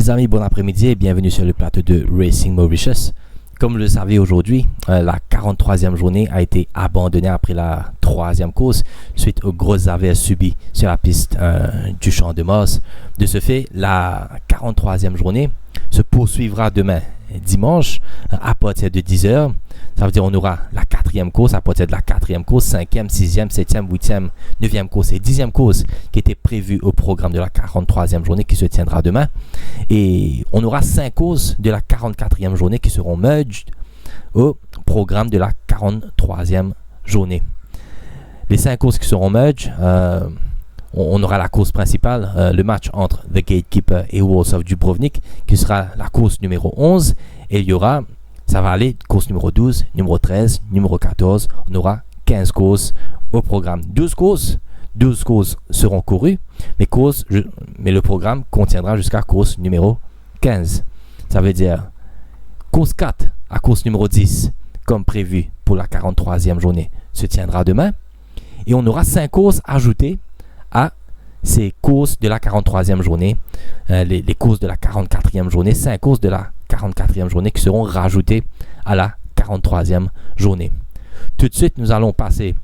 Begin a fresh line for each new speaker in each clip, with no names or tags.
Les amis, bon après-midi et bienvenue sur le plateau de Racing Mauritius. Comme vous le savez aujourd'hui, la 43e journée a été abandonnée après la 3e course suite aux grosses averses subies sur la piste du Champ de Mars. De ce fait, la 43e journée se poursuivra demain dimanche à partir de 10h. Ça veut dire qu'on aura la 4e course à partir de la 4e course, 5e, 6e, 7e, 8e, 9e course et 10e course qui était prévue au programme de la 43e journée qui se tiendra demain. Et on aura 5 courses de la 44e journée qui seront merged au programme de la 43e journée. Les 5 courses qui seront merged, on aura la course principale, le match entre The Gatekeeper et Walls of Dubrovnik qui sera la course numéro 11 et il y aura, ça va aller, course numéro 12, numéro 13, numéro 14, on aura 15 courses au programme. 12 courses seront courues, mais le programme contiendra jusqu'à course numéro 15. Ça veut dire course 4 à course numéro 10, comme prévu pour la 43e journée, se tiendra demain. Et on aura 5 courses ajoutées à ces courses de la 43e journée, les courses de la 44e journée, 5 courses de la 44e journée qui seront rajoutées à la 43e journée. Tout de suite, nous allons passer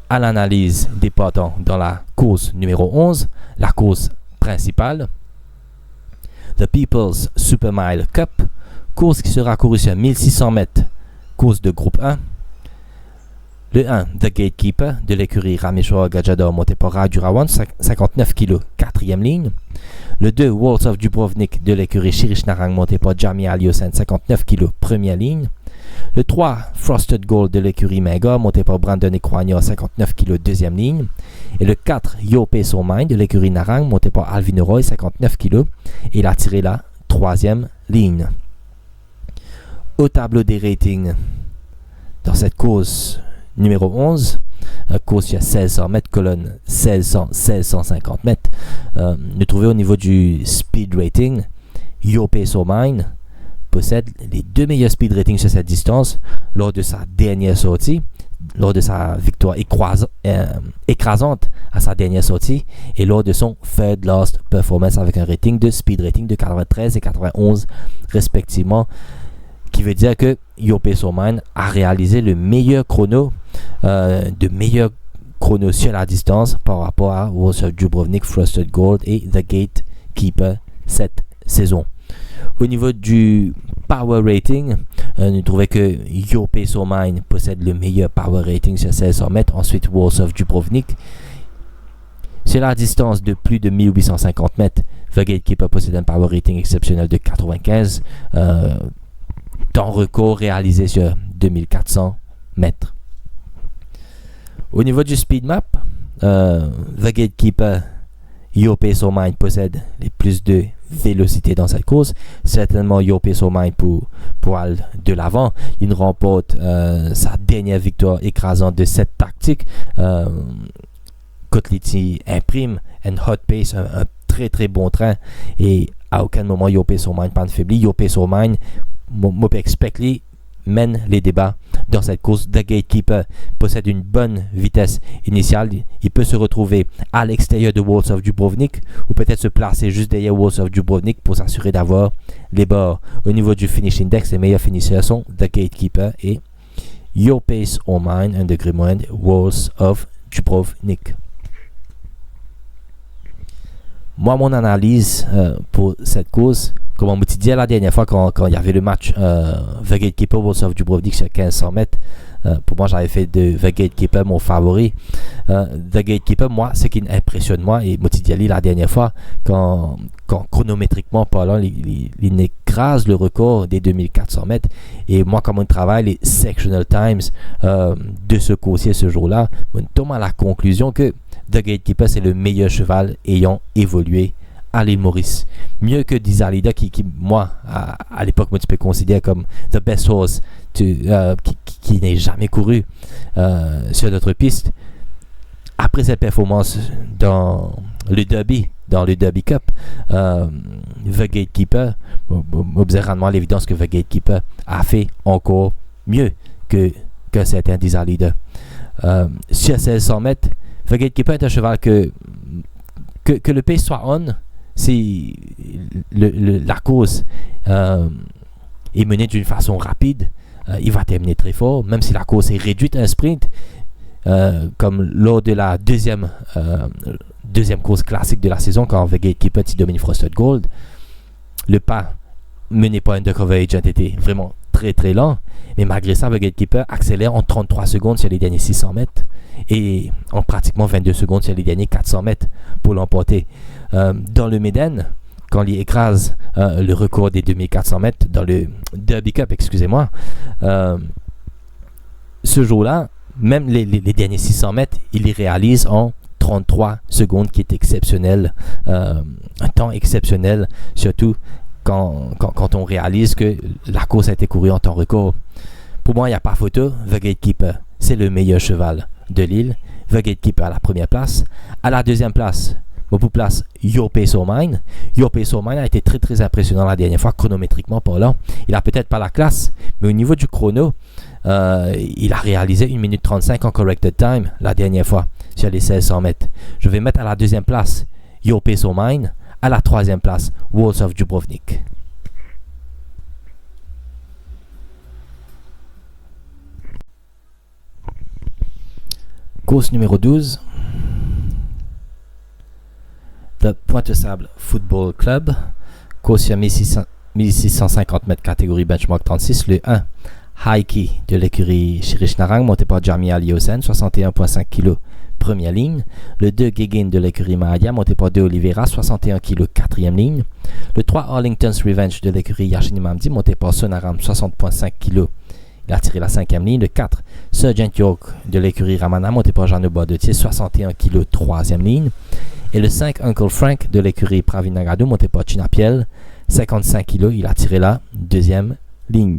à l'analyse des partants dans la course numéro 11, la course principale, The People's Super Mile Cup, course qui sera courue sur 1600 mètres, course de groupe 1. Le 1, The Gatekeeper, de l'écurie Rameshwar Gajadhar monté par Raju Rawan, 59 kg, 4e ligne. Le 2, Walls of Dubrovnik, de l'écurie Shirish Narang monté par Jamie Aliosen, 59 kg, première ligne. Le 3, Frosted Gold, de l'écurie Mega, monté par Brandon Ekwanya, 59 kg, deuxième ligne. Et le 4, Your Pace or Mine, de l'écurie Narang, monté par Alvin Roy, 59 kg. Et il a tiré la 3e ligne. Au tableau des ratings, dans cette course numéro 11, course sur 1600 mètres, colonne 1650 mètres. Nous trouvons au niveau du speed rating, Your Pace or Mine possède les 2 meilleurs speed ratings sur cette distance lors de sa dernière sortie, lors de sa victoire écrasante à sa dernière sortie et lors de son third last performance avec un speed rating de 93 et 91 respectivement, qui veut dire que Your Pace or Mine a réalisé le meilleur chrono sur la distance par rapport à Walls of Dubrovnik, Frosted Gold et The Gatekeeper cette saison. Au niveau du power rating, nous trouvons que Your Pace or Mine possède le meilleur power rating sur 1600 mètres, ensuite Walls of Dubrovnik. Sur la distance de plus de 1850 mètres, The Gatekeeper possède un power rating exceptionnel de 95, temps record réalisé sur 2400 mètres. Au niveau du speed map, The Gatekeeper, Your Pace or Mine possède les plus de vélocité dans cette course. Certainement Your Pace or Mine pour aller de l'avant. Il remporte sa dernière victoire écrasante de cette tactique. Kotliti imprime un hot pace, un très très bon train et à aucun moment Your Pace or Mine pas faibli. Your Pace or Mine, Mopek mène les débats dans cette course. The Gatekeeper possède une bonne vitesse initiale. Il peut se retrouver à l'extérieur de Walls of Dubrovnik ou peut-être se placer juste derrière Walls of Dubrovnik pour s'assurer d'avoir les bords. Au niveau du finish index, les meilleurs finisseurs sont The Gatekeeper et Your Pace or Mine, un degré moyen, Walls of Dubrovnik. Moi, mon analyse pour cette course, comme on m'a dit la dernière fois quand il y avait le match The Gatekeeper Walls of Dubrovnik sur 1500 mètres, pour moi j'avais fait de The Gatekeeper mon favori. The Gatekeeper, moi, ce qui impressionne moi, et Moti Diali la dernière fois, quand chronométriquement parlant, il écrase le record des 2400 mètres. Et moi, comme on travaille les sectional times de ce coursier ce jour-là, on tombe à la conclusion que The Gatekeeper, c'est le meilleur cheval ayant évolué à l'île Maurice. Mieux que Dizalida qui moi, à l'époque, me considère comme the best horse qui n'ait jamais couru sur notre piste. Après cette performance dans le Derby Cup, The Gatekeeper, observant l'évidence que The Gatekeeper a fait encore mieux qu'un certain Dizalida. Sur 1600 mètres, The Gatekeeper est un cheval que le pace soit on, si la course est menée d'une façon rapide, il va terminer très fort, même si la course est réduite à un sprint, comme lors de la deuxième course classique de la saison, quand The Gatekeeper domine Frosted Gold. Le pas mené par Undercover Agent était vraiment très très lent, mais malgré ça, The Gatekeeper accélère en 33 secondes sur les derniers 600 mètres et en pratiquement 22 secondes sur les derniers 400 mètres pour l'emporter. Dans le Méden, quand il écrase le record des 2400 mètres dans le Derby Cup, excusez-moi, ce jour-là, même les derniers 600 mètres, il les réalise en 33 secondes, qui est exceptionnel, un temps exceptionnel, surtout quand on réalise que la course a été courue en temps record. Pour moi, il n'y a pas photo. The Gatekeeper, c'est le meilleur cheval de l'île. The Gatekeeper à la première place. À la deuxième place, pour place Your Pace or Mine. Your Pace or Mine a été très très impressionnant la dernière fois, chronométriquement parlant. Il a peut-être pas la classe, mais au niveau du chrono, il a réalisé 1 minute 35 en corrected time la dernière fois sur les 1600 mètres. Je vais mettre à la deuxième place Your Pace or Mine. À la troisième place, Walls of Dubrovnik. Course numéro 12. The Pointe Sable Football Club. Course sur 1650 mètres, catégorie benchmark 36. Le 1, Haiki de l'écurie Shirish Narang, monté par Jamie Aliosen, 61,5 kg, première ligne. Le 2, Gigin de l'écurie Mahaya, monté par De Oliveira, 61 kg, quatrième ligne. Le 3, Arlington's Revenge de l'écurie Yashini Mamdi, monté par Sonaram, 60,5 kg. Il a tiré la cinquième ligne. Le 4, Sergeant York de l'écurie Ramana, monté par Jean Bordetier, 61 kg, troisième ligne. Et le 5, Uncle Frank de l'écurie Pravinagado, monté par Chinapiel, 55 kg. Il a tiré la deuxième ligne.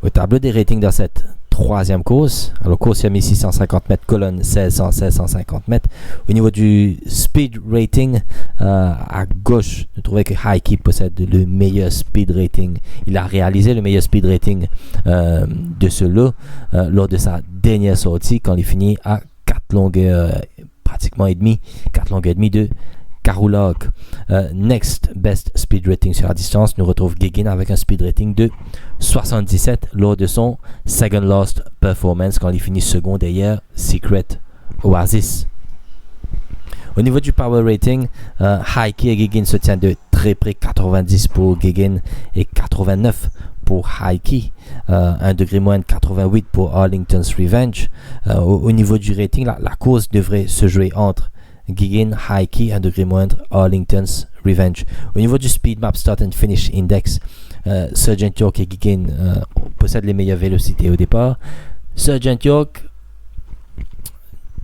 Au tableau des ratings dans cette troisième course, alors course à 1650 mètres, colonne 1650 mètres. Au niveau du speed rating, à gauche, je trouvais que Haiki possède le meilleur speed rating. Il a réalisé le meilleur speed rating de ce lot lors de sa dernière sortie, quand il finit à 4 longueurs pratiquement et demi, 4 longueurs et demi de Karulog. Next best speed rating sur la distance, nous retrouve Gigin avec un speed rating de 77 lors de son second last performance, quand il finit second derrière Secret Oasis. Au niveau du power rating, Haiki et Gigin se tiennent de très près, 90 pour Gigin et 89 pour Haiki. 1 degré moins de 88 pour Arlington's Revenge. Au niveau du rating, la course devrait se jouer entre Gigin, Haiki, 1 degré moindre, Arlington's Revenge. Au niveau du Speed Map Start and Finish Index, Sergeant York et Gigin possèdent les meilleures vélocités au départ. Sergeant York,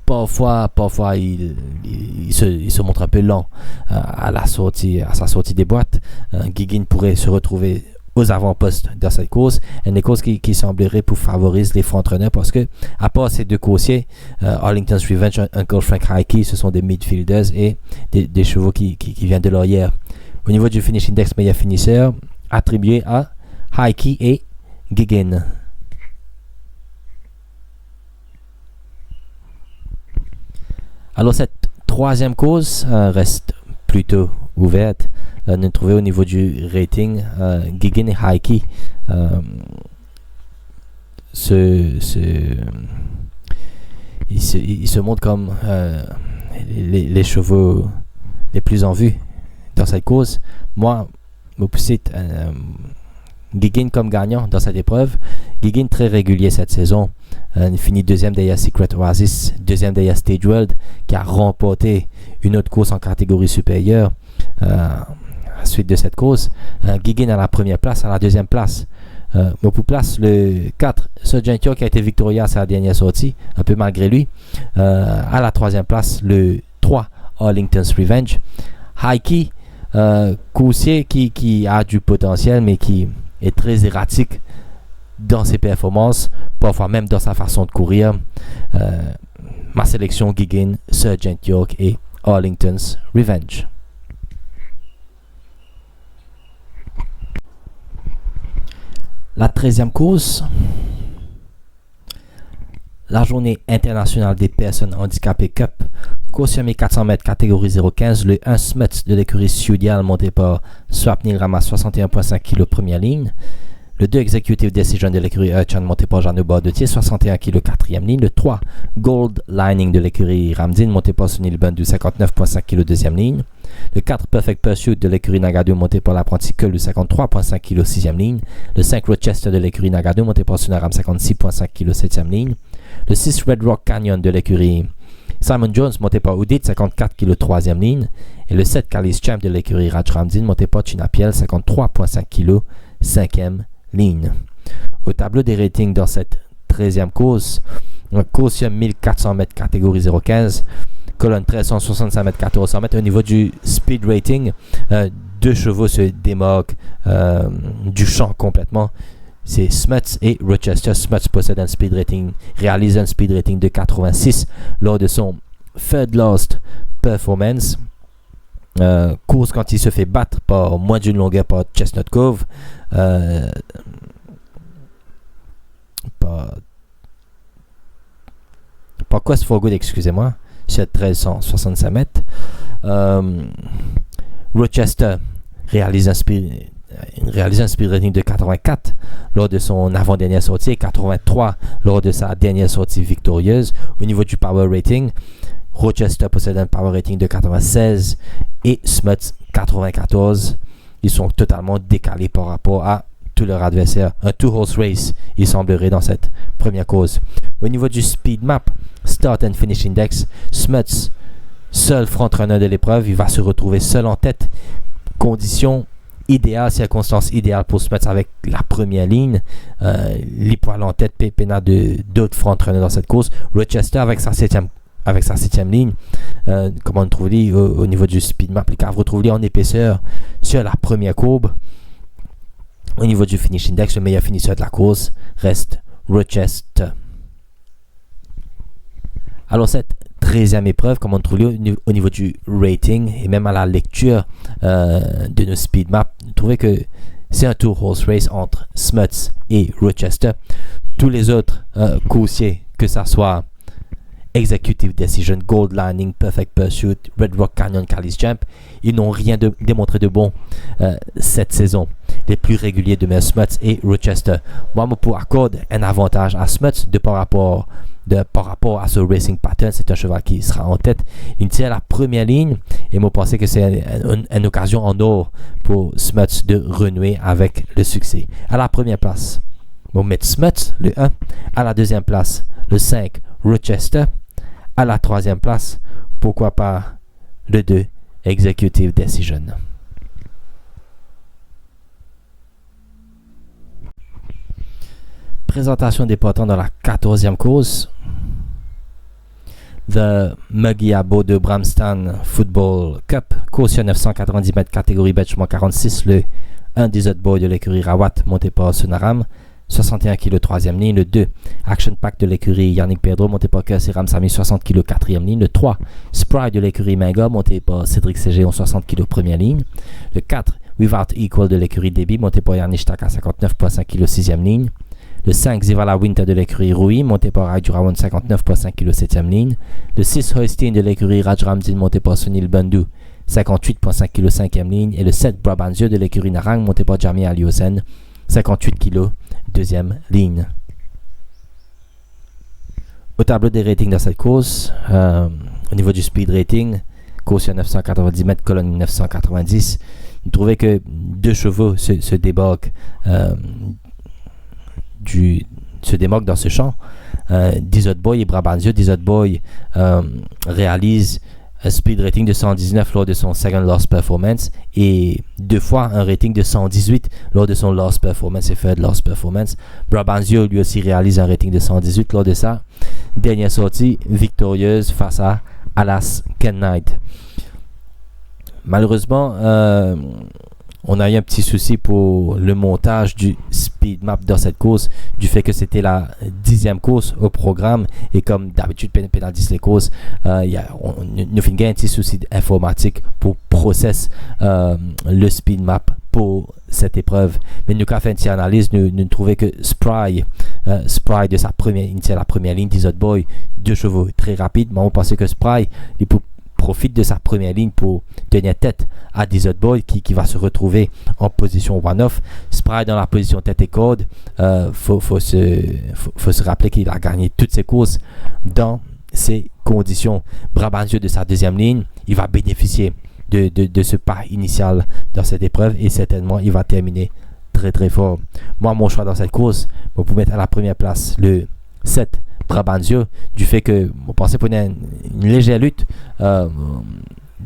parfois il se montre un peu lent à sa sortie des boîtes. Gigin pourrait se retrouver aux avant-postes dans cette course, une course qui semblerait pour favoriser les front-runners, parce que à part ces deux coursiers, Arlington's Revenge, Uncle Frank, Haiki, ce sont des midfielders et des chevaux qui viennent de l'arrière. Au niveau du finish index, meilleur finisseur attribué à Haiki et Gigin. Alors cette troisième course reste plutôt ouverte. Nous trouvons au niveau du rating, Gigin et Haiki ils se montrent comme les chevaux les plus en vue dans cette course. Moi, je cite Gigin comme gagnant dans cette épreuve. Gigin très régulier cette saison. Il finit deuxième derrière Secret Oasis, deuxième derrière Stage World, qui a remporté une autre course en catégorie supérieure. Suite de cette course, Gigin à la première place, à la deuxième place, pour place le 4, Sergeant York qui a été victorieux à sa dernière sortie, un peu malgré lui. À la troisième place, le 3, Arlington's Revenge. Haiki, coursier qui a du potentiel, mais qui est très erratique dans ses performances, parfois même dans sa façon de courir. Ma sélection, Gigin, Sergeant York et Arlington's Revenge. La 13e course, la journée internationale des personnes handicapées Cup, course sur 1400 mètres catégorie 015, le 1 Smuts de l'écurie Sudial monté par Swapnil ramasse 61,5 kg première ligne. Le 2 Executive Decision de l'écurie Urchan monté par Jeannot Bordetier, 61 kg 4e ligne. Le 3 Gold Lining de l'écurie Ramdin monté par Sunil Bundu, 59,5 kg 2e ligne. Le 4 Perfect Pursuit de l'écurie Nagado monté par l'apprenti Keul, 53,5 kg 6e ligne. Le 5 Rochester de l'écurie Nagado monté par Sunaram, 56,5 kg 7e ligne. Le 6 Red Rock Canyon de l'écurie Simon Jones monté par Oudit, 54 kg 3e ligne. Et le 7 Kalis Champ de l'écurie Raj Ramdin monté par Chinapiel, 53,5 kg 5e ligne. Au tableau des ratings dans cette 13e course, course sur 1400 mètres catégorie 015, colonne 1365 mètres 1400 mètres. Au niveau du speed rating, deux chevaux se démarquent du champ complètement. C'est Smuts et Rochester. Smuts possède un speed rating, réalise un speed rating de 86 lors de son third last performance. Course quand il se fait battre par moins d'une longueur par Chestnut Cove. Par Quest for Good, excusez-moi, sur 1365 mètres. Rochester réalise un speed rating de 84 lors de son avant-dernière sortie et 83 lors de sa dernière sortie victorieuse. Au niveau du power rating, Rochester possède un power rating de 96 et Smuts 94. Ils sont totalement décalés par rapport à tous leurs adversaires. Un two-horse race, il semblerait, dans cette première course. Au niveau du speed map, start and finish index, Smuts, seul front-runner de l'épreuve, il va se retrouver seul en tête. Conditions idéales, circonstances idéales pour Smuts avec la première ligne. Les poils en tête, pépénat d'autres front-runners dans cette course. Rochester avec sa septième ligne, comme on trouve au niveau du speed map, les caves retrouvent en épaisseur sur la première courbe. Au niveau du finish index, le meilleur finisseur de la course reste Rochester. Alors cette 13e épreuve, comme on trouve au niveau du rating et même à la lecture de nos speed maps, vous trouvez que c'est un tour horse race entre Smuts et Rochester. Tous les autres coursiers, que ça soit Executive Decision, Gold Lining, Perfect Pursuit, Red Rock Canyon, Kalis Champ, ils n'ont rien démontré de bon cette saison. Les plus réguliers demeurent Smuts et Rochester. Moi, pour accorder un avantage à Smuts par rapport à ce racing pattern. C'est un cheval qui sera en tête. Il tient la première ligne et moi, je pensais que c'est une occasion en or pour Smuts de renouer avec le succès. À la première place, on met Smuts, le 1. À la deuxième place, le 5, Rochester. À la troisième place, pourquoi pas le 2, Executive Decision. Présentation des partants dans la 14e course. The Mugiabo de Bramston Football Cup, course sur 990 mètres, catégorie benchmark 46, le 1 Desert Boy de l'écurie Rawat, monté par Sunaram, 61 kg 3e ligne. Le 2 Action Pack de l'écurie Yannick Pedro, monté par Kersi Ramsamy, 60 kg 4e ligne. Le 3 Sprite de l'écurie Menga, monté par Cédric Ségéon, 60 kg 1er ligne. Le 4 Without Equal de l'écurie Déby, monté par Yannick Taka, 59,5 kg 6e ligne. Le 5 Zivala Winter de l'écurie Rui, monté par Rajdurawan, 59,5 kg 7e ligne. Le 6 Holstein de l'écurie Raj Ramdin, monté par Sunil Bundu, 58,5 kg 5e ligne. Et le 7 Brabanzio de l'écurie Narang, monté par Jamie Aliosen, 58 kg 2e ligne. Au tableau des ratings dans cette course, au niveau du speed rating, course sur 990 mètres, colonne 990, vous trouvez que deux chevaux se débarquent dans ce champ. Desert Boy et Brabanzio. Desert Boy réalise un speed rating de 119 lors de son second last performance et deux fois un rating de 118 lors de son last performance et third last performance. Brabanzio lui aussi réalise un rating de 118 lors de sa dernière sortie victorieuse face à Alas Ken Knight. Malheureusement, on a eu un petit souci pour le montage du speed map dans cette course, du fait que c'était la 10e course au programme et comme d'habitude pénalise les courses, nous avons un petit souci informatique pour process le speed map pour cette épreuve. Mais nous avons fait une petite analyse, nous trouvons que Spry Spry de sa première initiale, la première ligne, Desert Boy, 2 chevaux très rapides. Mais on pensait que Spry, il profite de sa première ligne pour tenir tête à Desert Boy qui va se retrouver en position one-off. Spry dans la position tête et corde. Faut se rappeler qu'il a gagné toutes ses courses dans ces conditions. Brabantio de sa deuxième ligne, il va bénéficier de ce pas initial dans cette épreuve et certainement il va terminer très très fort. Moi, mon choix dans cette course, vous pouvez mettre à la première place le 7 Brabantio, du fait que vous pensez pour une légère lutte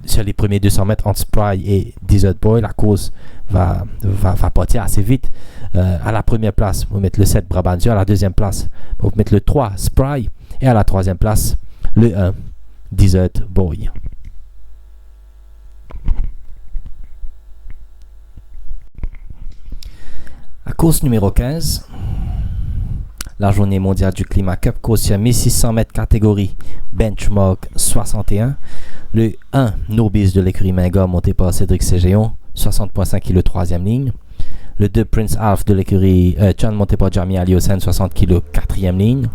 sur les premiers 200 mètres entre Spry et Desert Boy. La course va partir assez vite. À la première place, vous mettez le 7 Brabantio. À la deuxième place, vous mettez le 3 Spry. Et à la troisième place, le 1 Desert Boy. La course numéro 15, la journée mondiale du Climat Cup, course sur 1600 mètres catégorie Benchmark 61. Le 1 Nobis de l'écurie Minga monté par Cédric Ségéon, 60.5 kg, troisième ligne. Le 2 Prince Alf de l'écurie Chan monté par Jamie Aliosen, 60 kg, quatrième ligne.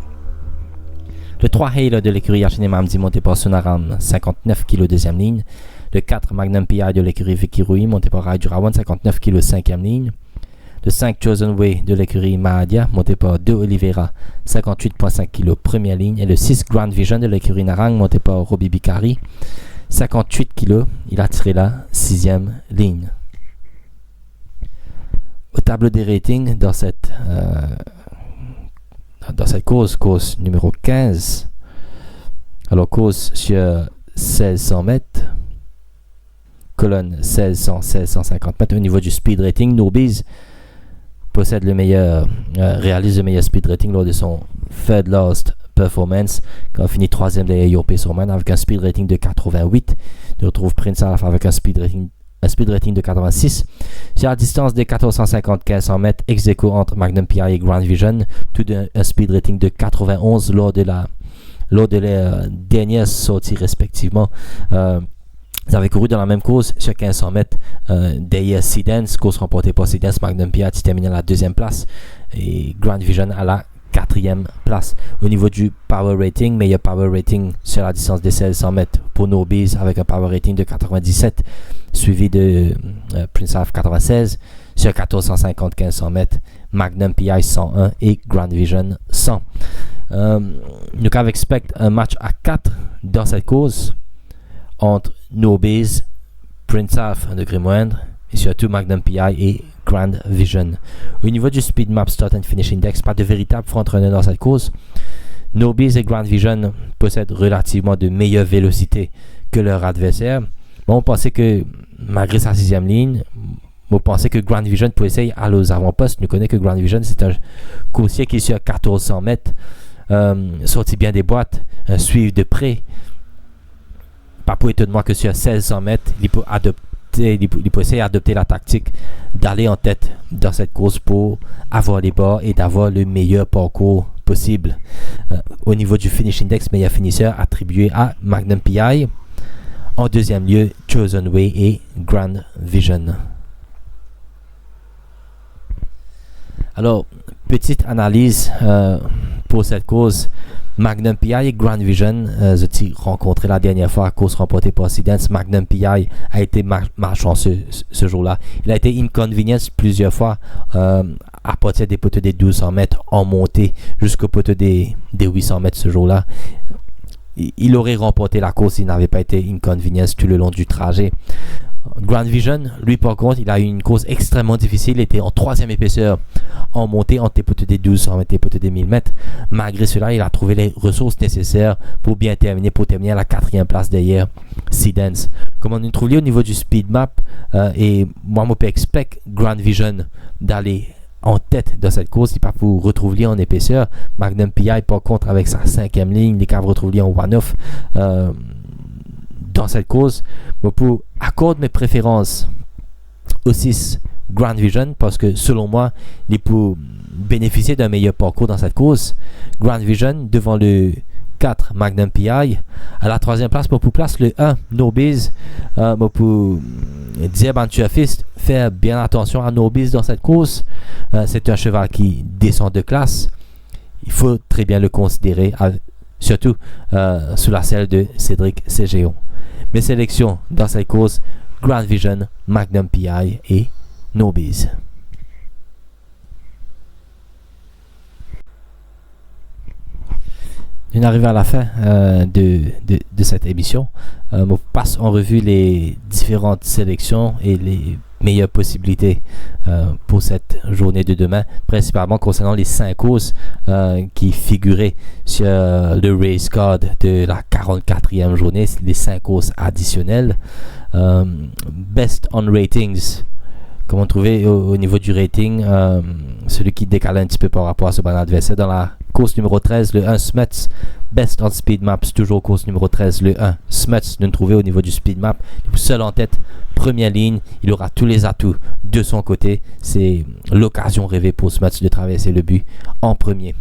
Le 3 Halo de l'écurie Yachine Mamdi monté par Sonaram, 59 kg, deuxième ligne. Le 4 Magnum PI de l'écurie Vicky Rui monté par Raidurawan, 59 kg, cinquième ligne. Le 5 Chosen Way de l'écurie Mahadia monté par De Oliveira, 58.5 kg, première ligne. Et le 6 Grand Vision de l'écurie Narang monté par Roby Bikari, 58 kg, il a tiré la sixième ligne. Au tableau des ratings dans cette course numéro 15, alors course sur 1600 mètres, colonne 1600, 1650 mètres. Au niveau du speed rating, Nobis possède réalise le meilleur speed rating lors de son third last performance, quand il finit troisième derrière Yope Sorman avec un speed rating de 88. On retrouve Prince Alpha avec un speed rating de 86. Sur la distance des 1450-1500 mètres, ex aequo entre Magnum PI et Grand Vision, tout un speed rating de 91 lors de leurs dernières sorties respectivement. Ils avaient couru dans la même course sur 1500 mètres derrière Seedance, course remportée par Seedance. Magnum PI qui termine à la deuxième place et Grand Vision à la quatrième place. Au niveau du power rating, meilleur power rating sur la distance des 1600 mètres pour Nobis avec un power rating de 97, suivi de Prince Alpha 96. Sur 1450-1500 mètres, Magnum PI 101 et Grand Vision 100. Nous avons expect un match à 4 dans cette course entre Nobis, Prince Alpha, un degré moindre, et surtout Magnum PI et Grand Vision. Au niveau du Speed Map Start and Finish Index, pas de véritable front-runner dans cette course. Nobis et Grand Vision possèdent relativement de meilleures vélocités que leurs adversaires. Bon, on pensait que, malgré sa sixième ligne, on pensait que Grand Vision peut essayer à aux avant-postes. Nous connaissons que Grand Vision, c'est un coursier qui est sur 1400 mètres, sorti bien des boîtes, suivre de près. Pas pour étonnement que sur 1600 mètres, il peut essayer d'adopter la tactique d'aller en tête dans cette course pour avoir les bords et d'avoir le meilleur parcours possible. Au niveau du finish index, meilleur finisseur attribué à Magnum PI. En deuxième lieu, Chosen Way et Grand Vision. Alors, petite analyse pour cette course. Magnum PI et Grand Vision, j'ai rencontré la dernière fois à course remportée par Seedance. Magnum PI a été malchanceux ce jour-là. Il a été inconvenience plusieurs fois à partir des poteaux des 1200 mètres en montée jusqu'au poteau des 800 mètres ce jour-là. Il aurait remporté la course s'il n'avait pas été inconvenience tout le long du trajet. Grand Vision, lui par contre, il a eu une course extrêmement difficile. Il était en troisième épaisseur en montée entre les poteaux des 1200 mètres et les poteaux des 1000 mètres. Malgré cela, il a trouvé les ressources nécessaires pour terminer à la quatrième place derrière Seedance. Comme on nous trouve au niveau du speed map, et moi, je peux expect Grand Vision d'aller en tête dans cette course. Il pas pour retrouver en épaisseur. Magnum PI par contre avec sa cinquième ligne, il va retrouver en one-off dans cette course. Mais pour accorder mes préférences au 6 Grand Vision, parce que selon moi, il peut bénéficier d'un meilleur parcours dans cette course. Grand Vision devant le 4 Magnum PI. À la troisième place, pour place le 1 Nobis. Pour dire Fist, faire bien attention à Nobis dans cette course. C'est un cheval qui descend de classe. il faut très bien le considérer, surtout sous la selle de Cédric Cégéon. Mes sélections dans cette course, Grand Vision, Magnum PI et Nobies. On arrive à la fin de cette émission. On passe en revue les différentes sélections et les meilleures possibilités pour cette journée de demain, principalement concernant les 5 courses qui figuraient sur le race card de la 44e journée, les 5 courses additionnelles. Best on ratings, comment trouver au niveau du rating, celui qui décale un petit peu par rapport à ce bon adversaire. Dans la course numéro 13, le 1 Smuts, Best on Speed Maps, toujours course numéro 13, le 1 Smuts, nous trouver au niveau du Speed Map, seul en tête, première ligne, il aura tous les atouts de son côté. C'est l'occasion rêvée pour Smuts de traverser le but en premier.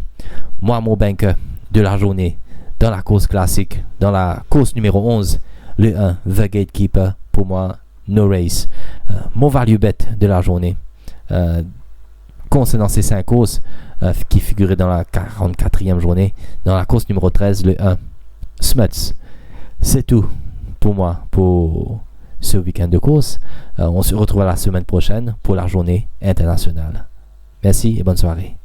Moi, mon banker de la journée, dans la course classique, dans la course numéro 11, le 1 The Gatekeeper, pour moi, no race. Mon value bet de la journée, concernant ces 5 courses qui figuraient dans la 44e journée, dans la course numéro 13, le 1 Smuts. C'est tout pour moi pour ce week-end de course. On se retrouve la semaine prochaine pour la journée internationale. Merci et bonne soirée.